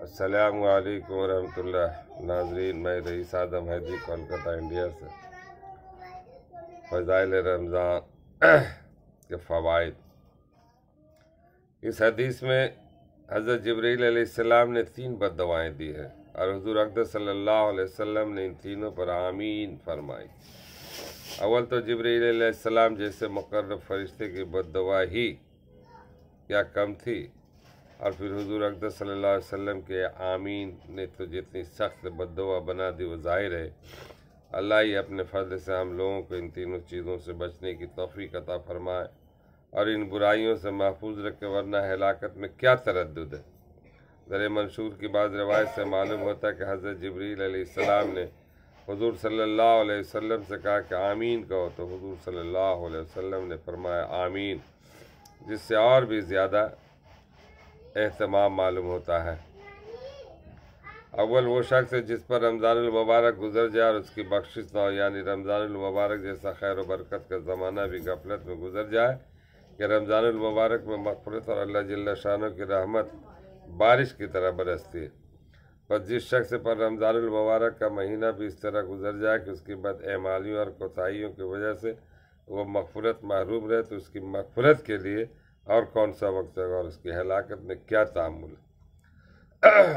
السلام علیکم ورحمۃ اللہ ناظرین، میں رئیس اعظم حیدری کولکتہ انڈیا سے فضائل رمضان کے فوائد۔ اس حدیث میں حضرت جبرائیل علیہ السلام نے 3 بددعائیں دی ہیں اور حضور اقدس صلی اللہ علیہ وسلم نے ان تینوں پر آمین فرمائی۔ اول تو جبرائیل علیہ السلام جیسے مقرب فرشتے کی بددعا ہی کیا کم تھی، اور پھر حضور اقدس صلی اللہ علیہ وسلم کے آمین نے تو جتنی سخت بددعا بنا دی وہ ظاہر ہے۔ اللہ ہی اپنے فضل سے ہم لوگوں کو ان تینوں چیزوں سے بچنے کی توفیق عطا فرمائے اور ان برائیوں سے محفوظ رکھے، ورنہ ہلاکت میں کیا تردد ہے۔ در منشور کی بعض روایت سے معلوم ہوتا ہے کہ حضرت جبرائیل علیہ السلام نے حضور صلی اللہ علیہ وسلم سے کہا کہ آمین کہو، تو حضور صلی اللہ علیہ وسلم نے فرمایا آمین، جس سے اور بھی زیادہ اہتمام معلوم ہوتا ہے۔ اول وہ شخص ہے جس پر رمضان المبارک گزر جائے اور اس کی بخشش نہ ہو، یعنی رمضان المبارک جیسا خیر و برکت کا زمانہ بھی غفلت میں گزر جائے کہ رمضان المبارک میں مغفرت اور اللہ جل شانہ کی رحمت بارش کی طرح برستی ہے۔ بس جس شخص پر رمضان المبارک کا مہینہ بھی اس طرح گزر جائے کہ اس کی بد اعمالیوں اور کوتاہیوں کی وجہ سے وہ مغفرت محروم رہے، تو اس کی مغفرت کے لیے اور کون سا وقت ہے اور اس کی ہلاکت میں کیا تعامل ہے۔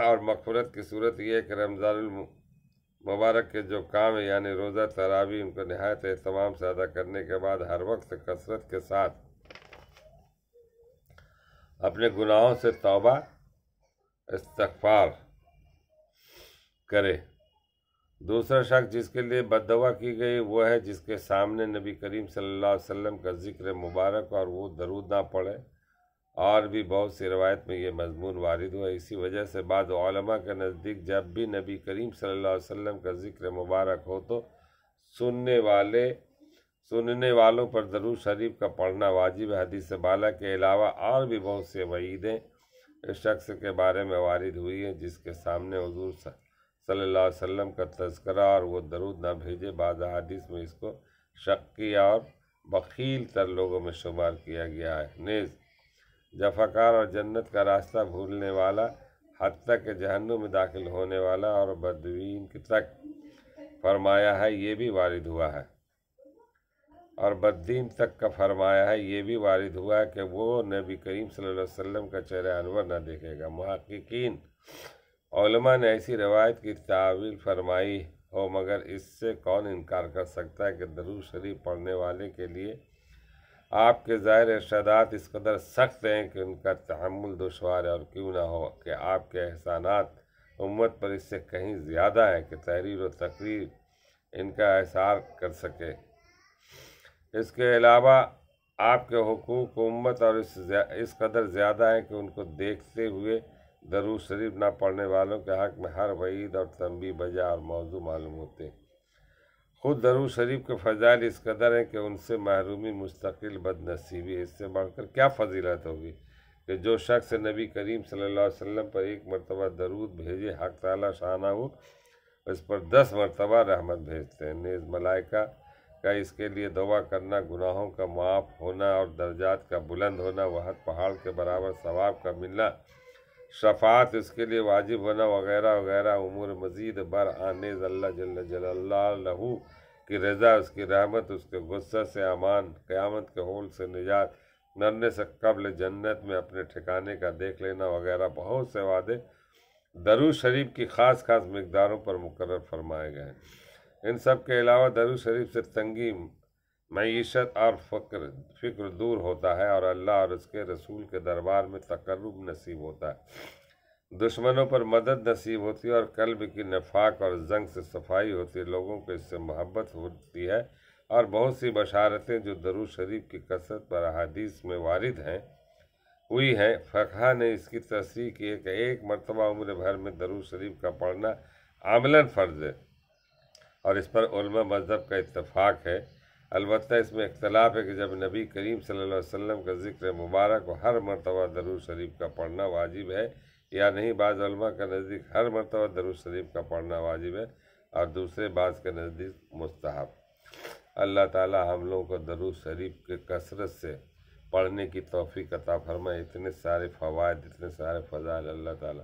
اور مغفرت کی صورت یہ ہے کہ رمضان المبارک کے جو کام ہے، یعنی روزہ تراویح، ان کو نہایت اہتمام سے ادا کرنے کے بعد ہر وقت کثرت کے ساتھ اپنے گناہوں سے توبہ استغفار کرے۔ دوسرا شخص جس کے لیے بددعا کی گئی وہ ہے جس کے سامنے نبی کریم صلی اللہ علیہ وسلم کا ذکر مبارک اور وہ درود نہ پڑھے۔ اور بھی بہت سی روایت میں یہ مضمون وارد ہوا۔ اسی وجہ سے بعض علماء کے نزدیک جب بھی نبی کریم صلی اللہ علیہ وسلم کا ذکر مبارک ہو تو سننے والوں پر درود شریف کا پڑھنا واجب ہے۔ حدیث بالا کے علاوہ اور بھی بہت سے وعیدیں اس شخص کے بارے میں وارد ہوئی ہیں جس کے سامنے حضور صلی اللہ علیہ وسلم کا تذکرہ اور وہ درود نہ بھیجے۔ بعض احادیث میں اس کو شقی اور بخیل تر لوگوں میں شمار کیا گیا ہے۔ نیز جفاکار اور جنت کا راستہ بھولنے والا، حتیٰ کہ جہنم میں داخل ہونے والا اور بدوین کی تک فرمایا ہے، یہ بھی وارد ہوا ہے۔ اور بددین تک کا فرمایا ہے، یہ بھی وارد ہوا ہے کہ وہ نبی کریم صلی اللہ علیہ وسلم کا چہرہ انور نہ دیکھے گا۔ محققین علماء نے ایسی روایت کی تعویل فرمائی ہو، مگر اس سے کون انکار کر سکتا ہے کہ درود شریف پڑھنے والے کے لیے آپ کے ظاہر ارشادات اس قدر سخت ہیں کہ ان کا تحمل دشوار ہے، اور کیوں نہ ہو کہ آپ کے احسانات امت پر اس سے کہیں زیادہ ہیں کہ تحریر و تقریر ان کا احصار کر سکے۔ اس کے علاوہ آپ کے حقوق امت اور اس قدر زیادہ ہیں کہ ان کو دیکھتے ہوئے درود شریف نہ پڑھنے والوں کے حق میں ہر وعید اور تنبیہ بجا اور موضوع معلوم ہوتے ہیں۔ خود درود شریف کے فضائل اس قدر ہیں کہ ان سے محرومی مستقل بد نصیبی ہے۔ اس سے بڑھ کر کیا فضیلت ہوگی کہ جو شخص نبی کریم صلی اللہ علیہ وسلم پر 1 مرتبہ درود بھیجے، حق تعالی شانہ اس پر 10 مرتبہ رحمت بھیجتے ہیں۔ نیز ملائکہ کا اس کے لیے دعا کرنا، گناہوں کا معاف ہونا اور درجات کا بلند ہونا، وحد پہاڑ کے برابر ثواب کا ملنا، شفاعت اس کے لیے واجب ہونا وغیرہ وغیرہ امور مزید نیز اللہ جل جلالہ کی رضا، اس کی رحمت، اس کے غصہ سے امان، قیامت کے ہول سے نجات، مرنے سے قبل جنت میں اپنے ٹھکانے کا دیکھ لینا وغیرہ بہت سے وعدے درود شریف کی خاص مقداروں پر مقرر فرمائے گئے ہیں۔ ان سب کے علاوہ درود شریف سے تنگی معیشت اور فکر دور ہوتا ہے اور اللہ اور اس کے رسول کے دربار میں تقرب نصیب ہوتا ہے، دشمنوں پر مدد نصیب ہوتی ہے اور قلب کی نفاق اور زنگ سے صفائی ہوتی ہے، لوگوں کو اس سے محبت ہوتی ہے۔ اور بہت سی بشارتیں جو درود شریف کی کثرت پر احادیث میں وارد ہوئی ہیں، فقہا نے اس کی تصریح کی ہے کہ 1 مرتبہ عمر بھر میں درود شریف کا پڑھنا عملاً فرض ہے، اور اس پر علماء مذہب کا اتفاق ہے۔ البتہ اس میں اختلاف ہے کہ جب نبی کریم صلی اللہ علیہ وسلم کا ذکر مبارک و ہر مرتبہ درود شریف کا پڑھنا واجب ہے یا نہیں۔ بعض علماء کا نزدیک ہر مرتبہ درود شریف کا پڑھنا واجب ہے اور دوسرے بعض کے نزدیک مستحب۔ اللہ تعالی ہم لوگوں کو درود شریف کے کثرت سے پڑھنے کی توفیق عطا فرمائے۔ اتنے سارے فوائد، اتنے سارے فضائل اللہ تعالی